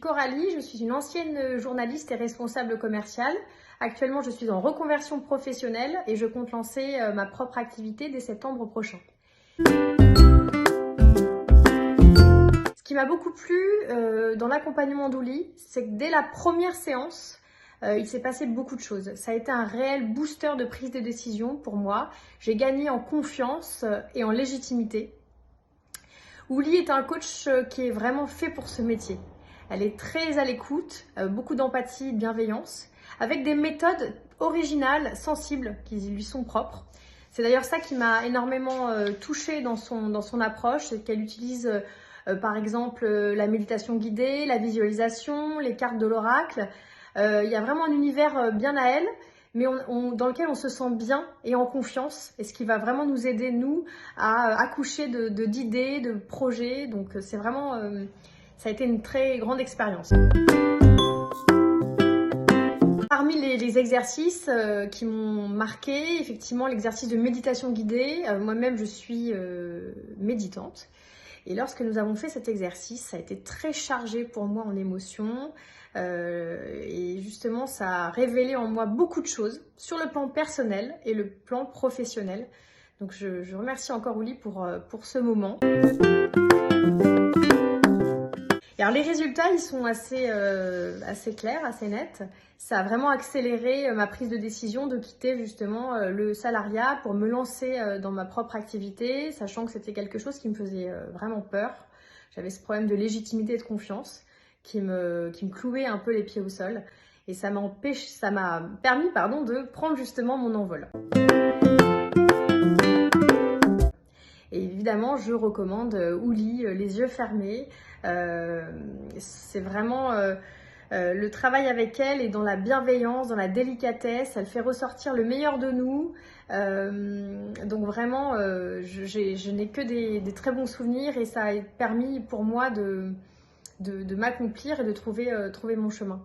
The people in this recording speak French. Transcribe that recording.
Coralie, je suis une ancienne journaliste et responsable commerciale. Actuellement, je suis en reconversion professionnelle et je compte lancer ma propre activité dès septembre prochain. Ce qui m'a beaucoup plu dans l'accompagnement d'Ouli, c'est que dès la première séance, il s'est passé beaucoup de choses. Ça a été un réel booster de prise de décision pour moi. J'ai gagné en confiance et en légitimité. Ouli est un coach qui est vraiment fait pour ce métier. Elle est très à l'écoute, beaucoup d'empathie, de bienveillance, avec des méthodes originales, sensibles, qui lui sont propres. C'est d'ailleurs ça qui m'a énormément touchée dans son approche, c'est qu'elle utilise par exemple la méditation guidée, la visualisation, les cartes de l'oracle. Il y a vraiment un univers bien à elle, mais dans lequel on se sent bien et en confiance, et ce qui va vraiment nous aider, nous, à accoucher d'idées, de projets. Donc c'est vraiment, ça a été une très grande expérience. Parmi les exercices qui m'ont marqué, effectivement, l'exercice de méditation guidée. Moi-même, je suis méditante. Et lorsque nous avons fait cet exercice, ça a été très chargé pour moi en émotions. Et justement, ça a révélé en moi beaucoup de choses sur le plan personnel et le plan professionnel. Donc je remercie encore Ouli pour ce moment. Et alors les résultats, ils sont assez clairs, assez nets. Ça a vraiment accéléré ma prise de décision de quitter justement le salariat pour me lancer dans ma propre activité, sachant que c'était quelque chose qui me faisait vraiment peur. J'avais ce problème de légitimité et de confiance qui me clouait un peu les pieds au sol. Et ça m'a permis de prendre justement mon envol. Et évidemment, je recommande Ouli, les yeux fermés. C'est vraiment le travail avec elle est dans la bienveillance, dans la délicatesse. Elle fait ressortir le meilleur de nous. Donc vraiment, je n'ai que des très bons souvenirs et ça a permis pour moi de m'accomplir et de trouver mon chemin.